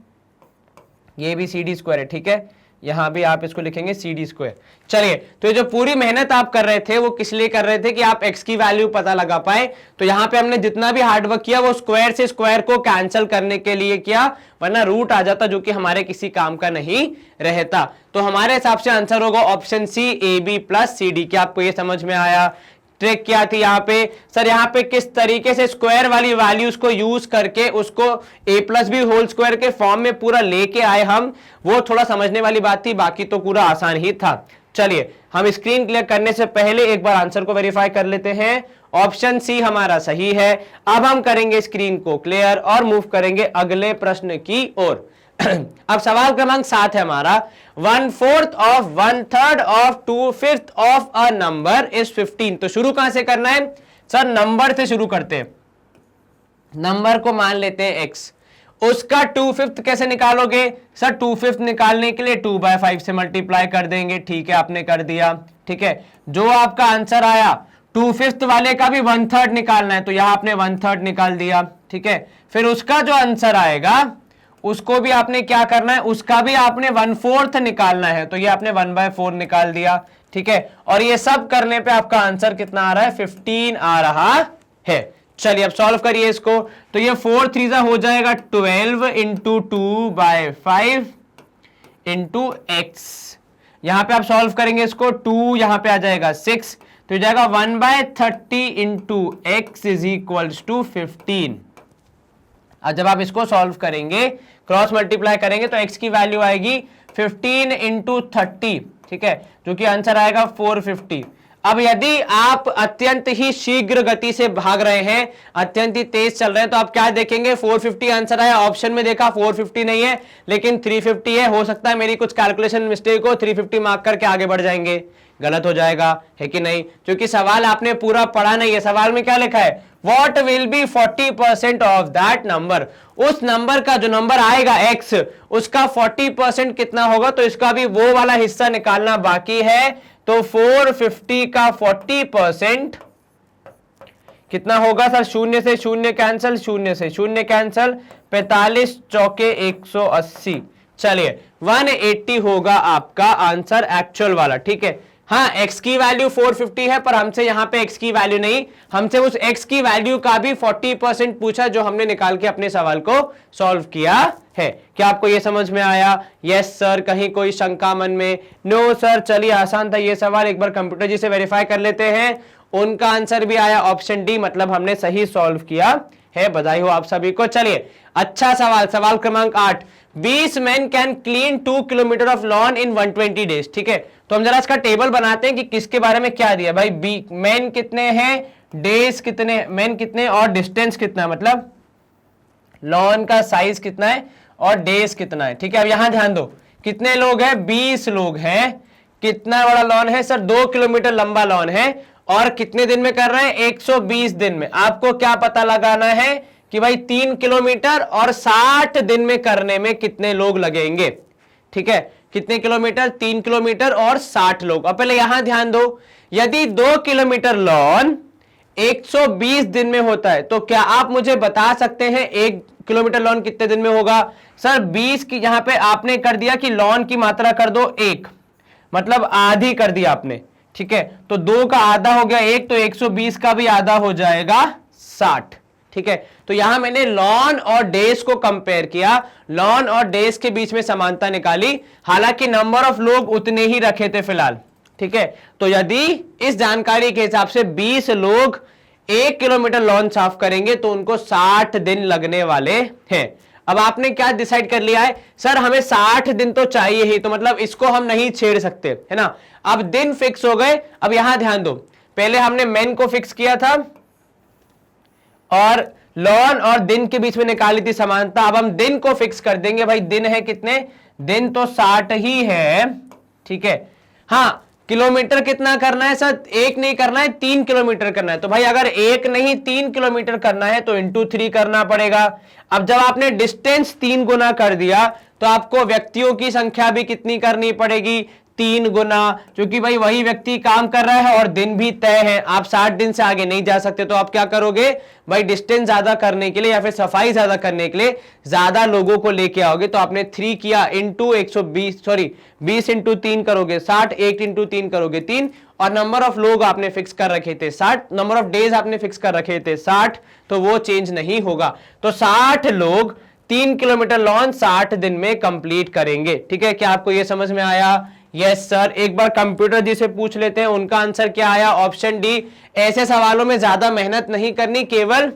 ये भी सी डी स्क्वायर है। ठीक है, यहां भी आप इसको लिखेंगे सी डी स्क्वायर। चलिए, तो ये जो पूरी मेहनत आप कर रहे थे वो किस लिए कर रहे थे कि आप एक्स की वैल्यू पता लगा पाए। तो यहां पे हमने जितना भी हार्डवर्क किया वो स्क्वायर से स्क्वायर को कैंसिल करने के लिए किया, वरना रूट आ जाता जो कि हमारे किसी काम का नहीं रहता। तो हमारे हिसाब से आंसर होगा option C A B plus C D. क्या आपको ये समझ में आया? ट्रिक क्या थी यहाँ पे, सर यहाँ पे किस तरीके से स्क्वायर वाली वैल्यूज को यूज करके उसको a plus B whole square के फॉर्म में पूरा लेके आए हम, वो थोड़ा समझने वाली बात थी, बाकी तो पूरा आसान ही था। चलिए, हम स्क्रीन क्लियर करने से पहले एक बार आंसर को वेरीफाई कर लेते हैं। ऑप्शन सी हमारा सही है। अब हम करेंगे स्क्रीन को क्लियर और मूव करेंगे अगले प्रश्न की ओर। अब सवाल क्रमांक 7 है हमारा, 1/4 of 1/3 of 2/5 of a number is 15। तो शुरू कहां से करना है, सर नंबर से शुरू करते हैं। नंबर को मान लेते हैं x, उसका 2/5 कैसे निकालोगे, सर 2/5 निकालने के लिए 2/5 से मल्टीप्लाई कर देंगे। ठीक है, आपने कर दिया। ठीक है, जो आपका आंसर आया 2/5 वाले का भी 1/3 निकालना है तो यहां आपने 1/3 निकाल दिया। ठीक है, फिर उसका जो आंसर आएगा उसको भी आपने क्या करना है, उसका भी आपने 1/4 निकालना है, तो ये आपने 1/4 निकाल दिया। ठीक है, और ये सब करने पे आपका आंसर कितना आ रहा है, 15 आ रहा है। चलिए अब सॉल्व करिए इसको, तो ये 4 3 हो जाएगा 12 इंटू 2/5 इंटू एक्स। यहां पे आप सॉल्व करेंगे इसको, 2 यहां पे आ जाएगा 6, तो जाएगा 1/30 into x is equals to 15। अब जब आप इसको सॉल्व करेंगे, क्रॉस मल्टीप्लाई करेंगे तो x की वैल्यू आएगी 15 इंटू 30। ठीक है, जो कि आंसर आएगा 450। अब यदि आप अत्यंत ही शीघ्र गति से भाग रहे हैं, अत्यंत ही तेज चल रहे हैं, तो आप क्या देखेंगे, 450 आंसर आया। ऑप्शन में देखा 450 नहीं है लेकिन 350 है। हो सकता है मेरी कुछ कैलकुलेशन मिस्टेक हो, 350 मार्क करके आगे बढ़ जाएंगे, गलत हो जाएगा, है कि नहीं, क्योंकि सवाल आपने पूरा पढ़ा नहीं है। सवाल में क्या लिखा है, What will be 40% of that number? उस नंबर का जो नंबर आएगा x, उसका 40% कितना होगा, तो इसका भी वो वाला हिस्सा निकालना बाकी है। तो 450 का 40% कितना होगा, सर शून्य से शून्य कैंसल, शून्य से शून्य कैंसल, 45 चौके 180। चलिए 180 होगा आपका आंसर एक्चुअल वाला। ठीक है, हाँ x की वैल्यू 450 है, पर हमसे यहां पे x की वैल्यू नहीं, हमसे उस x की वैल्यू का भी 40% पूछा जो हमने निकाल के अपने सवाल को सॉल्व किया है। क्या आपको ये समझ में आया? यस सर, कहीं कोई शंका मन में? No sir. चलिए, आसान था ये सवाल, एक बार कंप्यूटर जी से वेरीफाई कर लेते हैं। उनका आंसर भी आया ऑप्शन डी, मतलब हमने सही सॉल्व किया है। बधाई हो आप सभी को। चलिए अच्छा सवाल, सवाल क्रमांक 8, 20 man can clean 2 kilometre of log in 120 days. ठीक है, तो हम जरा इसका टेबल बनाते हैं कि किसके बारे में क्या दिया। भाई मैन कितने हैं, डेज कितने, मैन कितने और डिस्टेंस कितना, मतलब लॉन का साइज कितना है और डेज कितना है। ठीक है, अब यहां ध्यान दो, कितने लोग हैं, 20 लोग हैं। कितना बड़ा लॉन है, सर 2 किलोमीटर लंबा लॉन है, और कितने दिन में कर रहे हैं, 120 दिन में। आपको क्या पता लगाना है कि भाई 3 किलोमीटर और 60 दिन में करने में कितने लोग लगेंगे। ठीक है, कितने किलोमीटर, 3 किलोमीटर और 60 लोग। अब पहले यहां ध्यान दो, यदि 2 किलोमीटर लॉन 120 दिन में होता है तो क्या आप मुझे बता सकते हैं 1 किलोमीटर लॉन कितने दिन में होगा। सर 20 की यहां पे आपने कर दिया कि लॉन की मात्रा कर दो 1, मतलब आधी कर दिया आपने, ठीक है। तो 2 का आधा हो गया 1, तो 120 का भी आधा हो जाएगा 60, ठीक है। तो यहां मैंने लॉन और डेज को कंपेयर किया, लॉन और डेज के बीच में समानता निकाली, हालांकि नंबर ऑफ लोग उतने ही रखे थे फिलहाल, ठीक है। तो यदि इस जानकारी के हिसाब से 20 लोग 1 किलोमीटर लॉन साफ करेंगे तो उनको 60 दिन लगने वाले हैं। अब आपने क्या डिसाइड कर लिया है, सर हमें 60 दिन तो चाहिए ही, तो मतलब इसको हम नहीं छेड़ सकते, है ना। अब दिन फिक्स हो गए। अब यहां ध्यान दो, पहले हमने मेन को फिक्स किया था और लॉन और दिन के बीच में निकाली थी समानता। अब हम दिन को फिक्स कर देंगे, भाई दिन है कितने, दिन तो 60 ही है, ठीक है। हाँ, किलोमीटर कितना करना है सर, 1 नहीं करना है, 3 किलोमीटर करना है। तो भाई अगर 1 नहीं 3 किलोमीटर करना है तो इंटू 3 करना पड़ेगा। अब जब आपने डिस्टेंस 3 गुना कर दिया तो आपको व्यक्तियों की संख्या भी कितनी करनी पड़ेगी, 3 गुना, क्योंकि भाई वही व्यक्ति काम कर रहा है और दिन भी तय है, आप 60 दिन से आगे नहीं जा सकते। तो आप क्या करोगे भाई, डिस्टेंस ज्यादा करने के लिए या फिर सफाई ज्यादा करने के लिए ज्यादा लोगों को लेके आओगे। तो आपने 3 किया इंटू 120, सॉरी 20 इंटू 3 करोगे 60, 1 इंटू 3 करोगे 3, और नंबर ऑफ लोग आपने फिक्स कर रखे थे 60, नंबर ऑफ डेज आपने फिक्स कर रखे थे 60, तो वो चेंज नहीं होगा। तो 60 लोग 3 किलोमीटर लॉन 60 दिन में कंप्लीट करेंगे, ठीक है। क्या आपको यह समझ में आया? Yes sir. एक बार कंप्यूटर जी से पूछ लेते हैं, उनका आंसर क्या आया, ऑप्शन डी। ऐसे सवालों में ज्यादा मेहनत नहीं करनी, केवल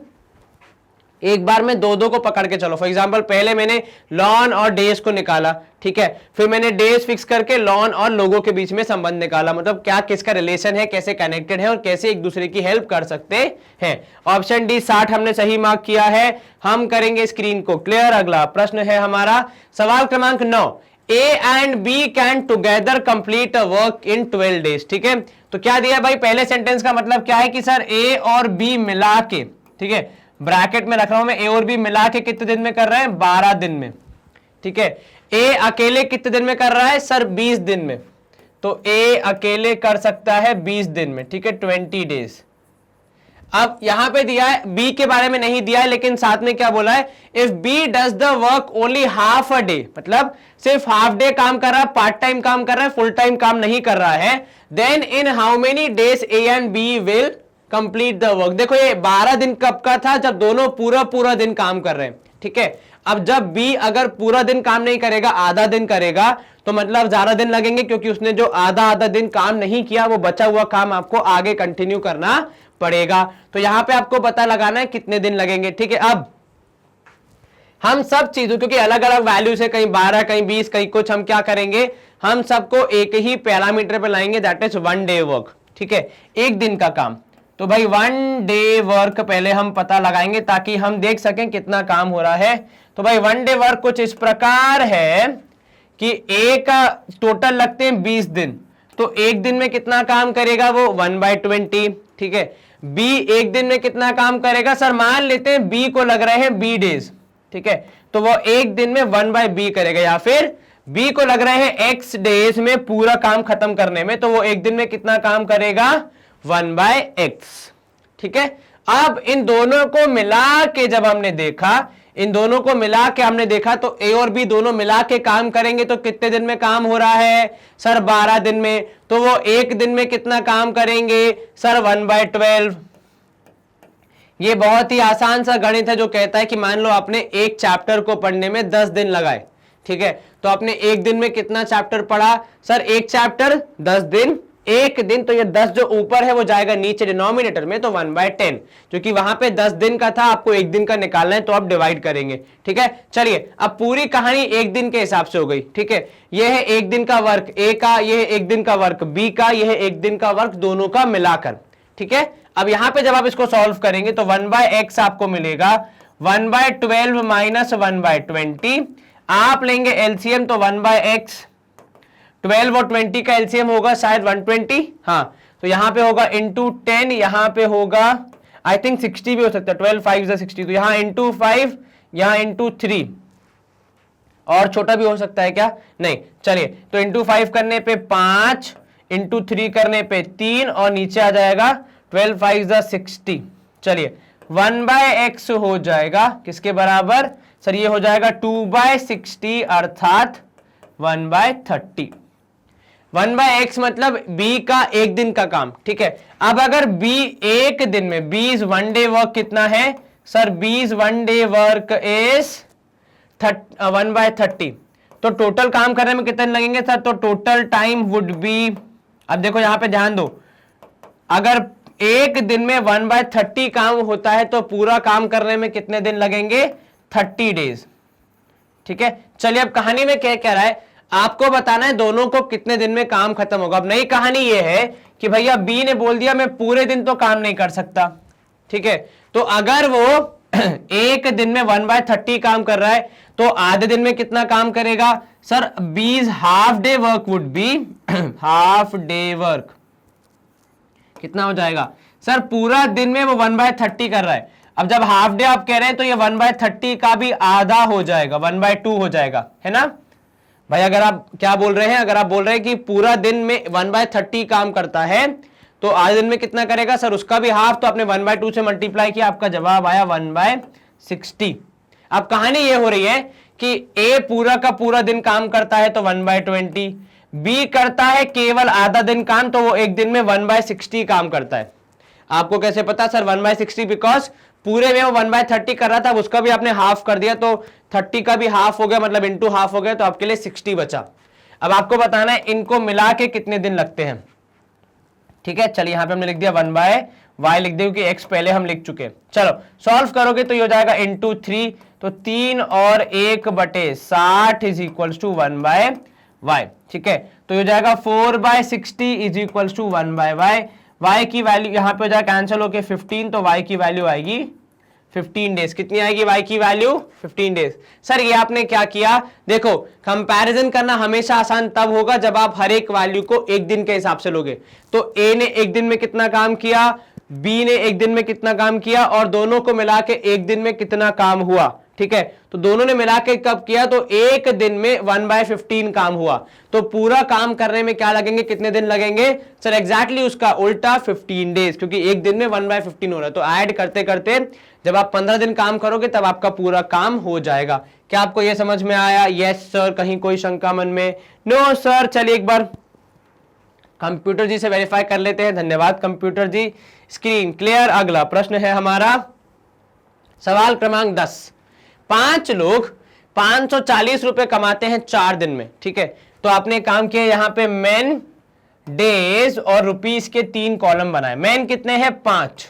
एक बार में दो को पकड़ के चलो। फॉर एग्जांपल पहले मैंने लॉन और डेज को निकाला, ठीक है, फिर मैंने डेज फिक्स करके लॉन और लोगों के बीच में संबंध निकाला, मतलब क्या किसका रिलेशन है, कैसे कनेक्टेड है और कैसे एक दूसरे की हेल्प कर सकते हैं। ऑप्शन डी 60 हमने सही मार्क किया है। हम करेंगे स्क्रीन को क्लियर। अगला प्रश्न है हमारा सवाल क्रमांक 9, A and B can together complete a work in 12 days, ठीक है। तो क्या दिया भाई, पहले सेंटेंस का मतलब क्या है कि सर A और B मिला के, ठीक है, ब्रैकेट में रख रहा हूं मैं, A और B मिला के कितने दिन में कर रहे हैं, 12 दिन में, ठीक है। A अकेले कितने दिन में कर रहा है सर, 20 दिन में। तो A अकेले कर सकता है 20 दिन में, ठीक है, 20 डेज। अब यहां पे दिया है, बी के बारे में नहीं दिया है, लेकिन साथ में क्या बोला है, if B does the work only half a day, मतलब सिर्फ हाफ डे काम कर रहा है, पार्ट टाइम काम कर रहा है, फुल टाइम काम नहीं कर रहा है, then in how many days A and B will complete the work. देखो ये 12 दिन कब का था, जब दोनों पूरा दिन काम कर रहे हैं, ठीक है। अब जब बी अगर पूरा दिन काम नहीं करेगा, आधा दिन करेगा, तो मतलब ज्यादा दिन लगेंगे, क्योंकि उसने जो आधा दिन काम नहीं किया, वो बचा हुआ काम आपको आगे कंटिन्यू करना पड़ेगा। तो यहां पे आपको पता लगाना है कितने दिन लगेंगे, ठीक है। अब हम सब चीजों, क्योंकि अलग अलग वैल्यूज है, कहीं 12 कहीं 20 कहीं कुछ, हम क्या करेंगे, हम सबको एक ही पैरामीटर पे लाएंगे, दैट इज 1 डे वर्क, ठीक है, एक दिन का काम। तो भाई 1 डे वर्क पहले हम पता लगाएंगे ताकि हम देख सकें कितना काम हो रहा है। तो भाई 1 डे वर्क कुछ इस प्रकार है कि ए का टोटल लगते हैं 20 दिन, तो एक दिन में कितना काम करेगा वो 1/20, ठीक है। बी एक दिन में कितना काम करेगा सर, मान लेते हैं बी को लग रहे हैं बी डेज, ठीक है, तो वो एक दिन में 1/b करेगा, या फिर बी को लग रहे हैं x डेज में पूरा काम खत्म करने में, तो वो एक दिन में कितना काम करेगा 1/x, ठीक है। अब इन दोनों को मिला के जब हमने देखा, इन दोनों को मिला के हमने देखा, तो ए और बी दोनों मिला के काम करेंगे तो कितने दिन में काम हो रहा है सर, 12 दिन में। तो वो एक दिन में कितना काम करेंगे सर, 1/12। ये बहुत ही आसान सा गणित है जो कहता है कि मान लो आपने एक चैप्टर को पढ़ने में 10 दिन लगाए, ठीक है, तो आपने एक दिन में कितना चैप्टर पढ़ा सर, एक चैप्टर 10 दिन, एक दिन, तो ये 10 जो ऊपर है वो जाएगा नीचे डिनोमिनेटर में, तो 1/10, क्योंकि वहां पे 10 दिन का था, आपको एक दिन का निकालना है, तो आप डिवाइड करेंगे, ठीक है। चलिए अब पूरी कहानी एक दिन के हिसाब से हो गई, ठीक है। ये है एक दिन का वर्क ए का, ये है एक दिन का वर्क बी का, ये है एक दिन का वर्क दोनों का मिलाकर, ठीक है। अब यहां पे जब आप इसको सॉल्व करेंगे तो 1/x आपको मिलेगा 1/12 माइनस 1/20, आप लेंगे एलसीएम, तो 1/x, 12 और 20 का एलसीएम होगा शायद 120, हाँ, तो यहां पे होगा इंटू 10, यहां पे होगा आई थिंक 60 भी हो सकता है, 12 5 60, तो यहां इंटू 5, यहां इंटू 3, और छोटा भी हो सकता है क्या, नहीं, चलिए, तो इंटू 5 करने पे 5, इंटू 3 करने पे 3, और नीचे आ जाएगा 12 5 60। चलिए 1/x हो जाएगा किसके बराबर सर, ये हो जाएगा 2/60 अर्थात 1/30। 1/x मतलब b का एक दिन का काम, ठीक है। अब अगर b एक दिन में, b इज 1 डे वर्क कितना है sir, b is 1 day work is 1/30, तो टोटल काम करने में कितने लगेंगे सर, तो टोटल टाइम वुड बी, अब देखो यहां पे ध्यान दो, अगर एक दिन में 1/30 काम होता है तो पूरा काम करने में कितने दिन लगेंगे, 30 डेज, ठीक है। चलिए अब कहानी में क्या कह रहा है, आपको बताना है दोनों को कितने दिन में काम खत्म होगा। अब नई कहानी यह है कि भैया बी ने बोल दिया मैं पूरे दिन तो काम नहीं कर सकता, ठीक है, तो अगर वो एक दिन में 1/30 काम कर रहा है तो आधे दिन में कितना काम करेगा सर, बीज half day work would be half day work कितना हो जाएगा सर, पूरा दिन में वो 1/30 कर रहा है। अब जब हाफ डे आप कह रहे हैं तो ये 1/30 का भी आधा हो जाएगा, 1/2 हो जाएगा, है ना भाई। अगर आप क्या बोल रहे हैं, अगर आप बोल रहे हैं कि पूरा दिन में 1/30 काम करता है तो आधे दिन में कितना करेगा सर, उसका भी हाफ, तो आपने 1/2 से मल्टीप्लाई किया, आपका जवाब आया 1/60। अब कहानी ये हो रही है कि ए पूरा का पूरा दिन काम करता है तो 1/20, बी करता है केवल आधा दिन काम तो वो एक दिन में 1/60 काम करता है। आपको कैसे पता सर 1/60, बिकॉज पूरे में वो 1/30 कर रहा था, उसका भी आपने हाफ कर दिया तो 30 का भी हाफ हो गया, मतलब इंटू हाफ हो गया, तो आपके लिए 60 बचा। अब आपको बताना है इनको मिला के कितने दिन लगते हैं, ठीक है। चलिए यहां पे हमने लिख दिया 1/y लिख दिया क्योंकि x पहले हम लिख चुके हैं। चलो सॉल्व करोगे तो ये हो जाएगा इंटू 3, तो 3 और 1/60 इज इक्वल टू 1/y, ठीक है। तो ये हो जाएगा 4/60 is equal to 1/y, y की वैल्यू यहां पे हो जाएगा कैंसिल होके 15, तो y की वैल्यू आएगी 15 डेज। कितनी आएगी y की वैल्यू, 15 डेज। सर ये आपने क्या किया, देखो कंपैरिजन करना हमेशा आसान तब होगा जब आप हर एक वैल्यू को एक दिन के हिसाब से लोगे। तो a ने एक दिन में कितना काम किया, b ने एक दिन में कितना काम किया, और दोनों को मिला के एक दिन में कितना काम हुआ, ठीक है। तो दोनों ने मिला के कब किया, तो एक दिन में 1/15 काम हुआ, तो पूरा काम करने में क्या लगेंगे, कितने दिन लगेंगे सर, एग्जैक्टली उसका उल्टा 15 डेज, क्योंकि एक दिन में 1/15 हो रहा है। तो ऐड करते करते जब आप 15 दिन काम करोगे तब आपका पूरा काम हो जाएगा। क्या आपको यह समझ में आया, यस सर, कहीं कोई शंका मन में, नो सर। चलिए एक बार कंप्यूटर जी से वेरीफाई कर लेते हैं, धन्यवाद कंप्यूटर जी, स्क्रीन क्लियर। अगला प्रश्न है हमारा सवाल क्रमांक 10, 5 लोग 540 रुपए कमाते हैं 4 दिन में, ठीक है। तो आपने काम किया यहां पे मैन, डेज और रुपीस के 3 कॉलम बनाए। मैन कितने हैं 5,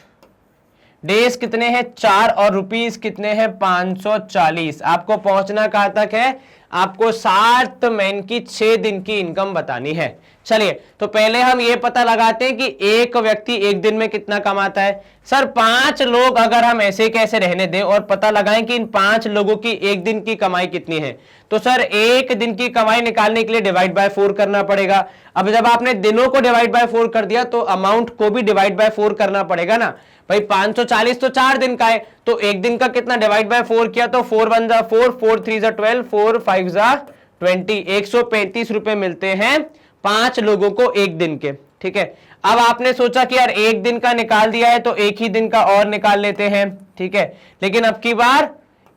डेज कितने हैं 4 और रुपीस कितने हैं 540। आपको पहुंचना कहां तक है, आपको 7 मैन की 6 दिन की इनकम बतानी है। चलिए तो पहले हम ये पता लगाते हैं कि एक व्यक्ति एक दिन में कितना कमाता है। सर 5 लोग अगर हम ऐसे कैसे रहने दें और पता लगाएं कि इन 5 लोगों की एक दिन की कमाई कितनी है, तो सर एक दिन की कमाई निकालने के लिए डिवाइड बाय 4 करना पड़ेगा। अब जब आपने दिनों को डिवाइड बाय 4 कर दिया तो अमाउंट को भी डिवाइड बाय 4 करना पड़ेगा ना भाई। 540 तो 4 दिन का है, तो एक दिन का कितना डिवाइड बाय 4 किया, तो 4 1 जा 4, 4 3 जा 12, 4 5 जा 20, 135 रुपए मिलते हैं 5 लोगों को एक दिन के, ठीक है। अब आपने सोचा कि यार एक दिन का निकाल दिया है तो एक ही दिन का और निकाल लेते हैं, ठीक है। लेकिन अब की बार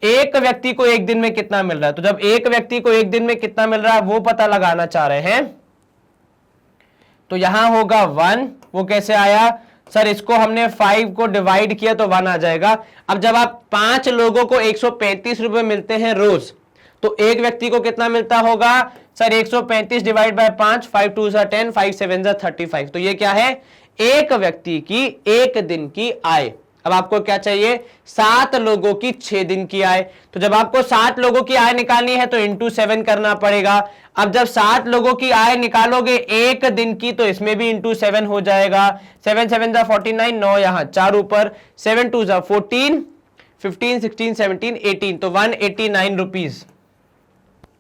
एक व्यक्ति को एक दिन में कितना मिल रहा है, तो जब एक व्यक्ति को एक दिन में कितना मिल रहा है वो पता लगाना चाह रहे हैं, तो यहां होगा 1। वो कैसे आया सर, इसको हमने 5 को डिवाइड किया तो 1 आ जाएगा। अब जब आप 5 लोगों को 135 रुपए मिलते हैं रोज, तो एक व्यक्ति को कितना मिलता होगा सर, 135 डिवाइड बाय 5, 5 2 जा 10, 5 7 जा 35। तो ये क्या है, एक व्यक्ति की एक दिन की आय। अब आपको क्या चाहिए, 7 लोगों की 6 दिन की आय। तो जब आपको 7 लोगों की आय निकालनी है तो इंटू 7 करना पड़ेगा। अब जब 7 लोगों की आय निकालोगे एक दिन की, तो इसमें भी इंटू 7 हो जाएगा। 7 7 जा 49, 9 यहां 4 ऊपर, 7 2 जा 14, 15 16 17 18, तो 189 रुपीज।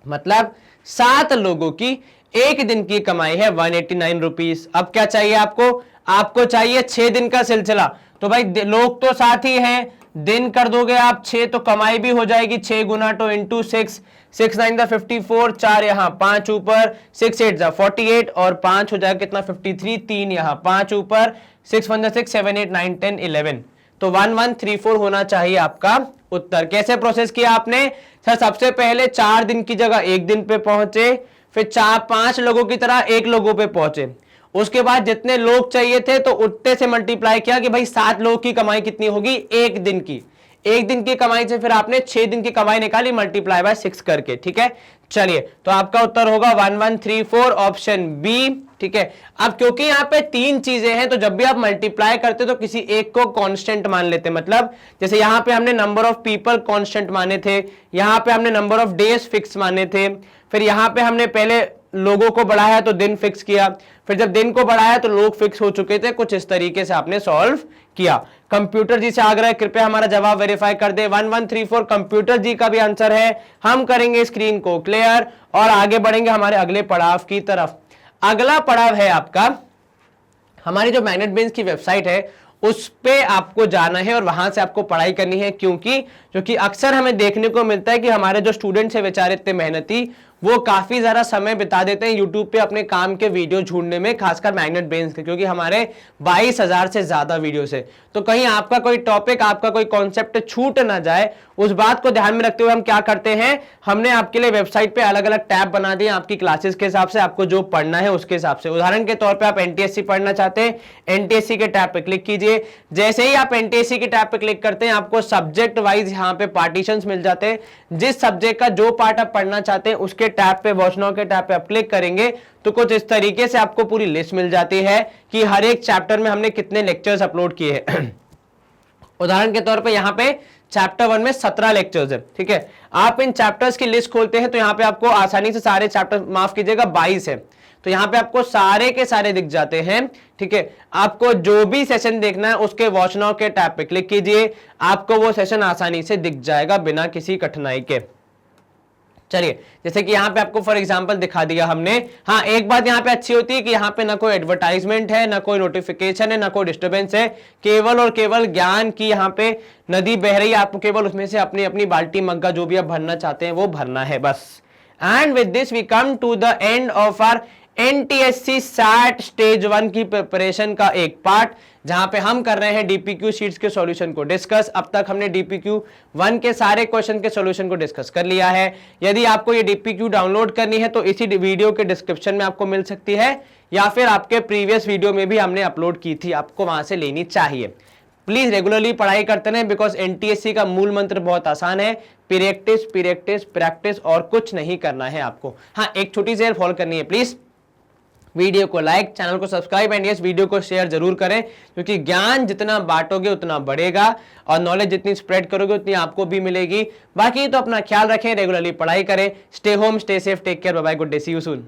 मतलब 7 लोगों की एक दिन की कमाई है 189 रुपीज। अब क्या चाहिए आपको, आपको चाहिए 6 दिन का सिलसिला। तो भाई लोग तो साथ ही हैं, दिन कर दोगे आप 6 तो कमाई भी हो जाएगी 6 गुना, तो इंटू 6, 6 9 जा 54, 4 यहां 5 ऊपर, 6 8 जा 48 और 5 हो जाएगा कितना 53, 3 यहां 5 ऊपर, 6 1 जा 6 7 8 9 10 11, तो 1134 होना चाहिए आपका उत्तर। कैसे प्रोसेस किया आपने सर, सबसे पहले 4 दिन की जगह एक दिन पे पहुंचे, फिर 4-5 लोगों की तरह 1 लोगों पे पहुंचे, उसके बाद जितने लोग चाहिए थे तो उतने से मल्टीप्लाई किया कि भाई 7 लोगों की कमाई कितनी होगी, 1 दिन की। 1 दिन की कमाई से फिर आपने 6 दिन की कमाई निकाली मल्टीप्लाई बाय 6 करके, ठीक है। चलिए, तो आपका उत्तर होगा 1134 ऑप्शन बी, ठीक है। अब क्योंकि यहां पे 3 चीजें हैं तो जब भी आप मल्टीप्लाई करते तो किसी एक को कांस्टेंट मान लेते, मतलब जैसे यहां पे हमने नंबर ऑफ पीपल कांस्टेंट माने थे, यहां पे हमने नंबर ऑफ डेज फिक्स माने थे, फिर यहां पे हमने पहले लोगों को बढ़ाया तो दिन फिक्स किया, फिर जब दिन को बढ़ाया तो लोग फिक्स हो चुके थे, कुछ इस तरीके से आपने सॉल्व किया। कंप्यूटर जी से आग्रह है कृपया हमारा जवाब वेरीफाई कर दे। 1134 कंप्यूटर जी का भी आंसर है। हम करेंगे स्क्रीन को क्लियर और आगे बढ़ेंगे हमारे अगले पड़ाव की तरफ। अगला पड़ाव है आपका, हमारी जो मैग्नेट बेंच की वेबसाइट है उस पे आपको जाना है और वहां से आपको पढ़ाई करनी है, क्योंकि अक्सर हमें देखने को मिलता है कि हमारे जो स्टूडेंट्स है बेचारे इतने मेहनती, वो काफी ज्यादा समय बिता देते हैं यूट्यूब पे अपने काम के वीडियो ढूंढने में, खासकर मैग्नेट बेंच के, क्योंकि हमारे 22,000 से ज्यादा वीडियो है। तो कहीं आपका कोई टॉपिक, आपका कोई कॉन्सेप्ट छूट ना जाए, उस बात को ध्यान में रखते हुए हम क्या करते हैं, हमने आपके लिए वेबसाइट पे अलग अलग टैब बना दिए आपकी क्लासेस के हिसाब से, आपको जो पढ़ना है उसके हिसाब से। उदाहरण के तौर पर आप एनटीएससी पढ़ना चाहते हैं, एनटीएससी के टैब पे क्लिक कीजिए। जैसे ही आप एनटीएससी के टैब पे क्लिक करते हैं आपको सब्जेक्ट वाइज यहाँ पे पार्टीशंस मिल जाते हैं। जिस सब्जेक्ट का जो पार्ट आप पढ़ना चाहते हैं उसके टैब पे, वॉच नाउ के टैब पे आप क्लिक करेंगे तो कुछ इस तरीके से आपको पूरी लिस्ट मिल जाती है कि हर एक चैप्टर में हमने कितने लेक्चर्स अपलोड किए हैं। उदाहरण के तौर पे यहाँ पे चैप्टर 1 में 17 लेक्चर्स है, ठीक है। आप इन चैप्टर्स की लिस्ट खोलते हैं तो यहाँ पे आपको आसानी से सारे चैप्टर, माफ कीजिएगा 22 है, तो यहाँ पे आपको सारे के सारे दिख जाते हैं, ठीक है। आपको जो भी सेशन देखना है उसके वॉच नाउ के टैब पे क्लिक कीजिए, आपको वो सेशन आसानी से दिख जाएगा बिना किसी कठिनाई के। चलिए, जैसे कि यहाँ पे आपको फॉर एग्जांपल दिखा दिया हमने। हाँ, एक बात यहाँ पे अच्छी होती है कि यहाँ पे ना कोई एडवर्टाइजमेंट है, ना कोई नोटिफिकेशन है, ना कोई डिस्टर्बेंस है, केवल और केवल ज्ञान की यहाँ पे नदी बह रही है, आपको केवल उसमें से अपनी अपनी बाल्टी मग्गा जो भी आप भरना चाहते हैं वो भरना है बस। And with this we come to the end of our NTSC SAT stage 1 की प्रिपरेशन का एक पार्ट, जहां पे हम कर रहे हैं डीपीक्यू शीट्स के सॉल्यूशन को डिस्कस। अब तक हमने डीपीक्यू 1 के सारे क्वेश्चन के सॉल्यूशन को डिस्कस कर लिया है। यदि आपको ये डीपीक्यू डाउनलोड करनी है तो इसी वीडियो के डिस्क्रिप्शन में आपको मिल सकती है, या फिर आपके प्रीवियस वीडियो में भी हमने अपलोड की थी, आपको वहां से लेनी चाहिए। प्लीज रेगुलरली पढ़ाई करते रहें, बिकॉज एनटीएससी का मूल मंत्र बहुत आसान है, प्रैक्टिस प्रैक्टिस प्रैक्टिस, और कुछ नहीं करना है आपको। हाँ, एक छोटी सी फॉलो करनी है, प्लीज वीडियो को लाइक, चैनल को सब्सक्राइब एंड यस वीडियो को शेयर जरूर करें, क्योंकि ज्ञान जितना बांटोगे उतना बढ़ेगा और नॉलेज जितनी स्प्रेड करोगे उतनी आपको भी मिलेगी। बाकी तो अपना ख्याल रखें, रेगुलरली पढ़ाई करें। Stay home, stay safe, take care, bye bye, good day, see you soon.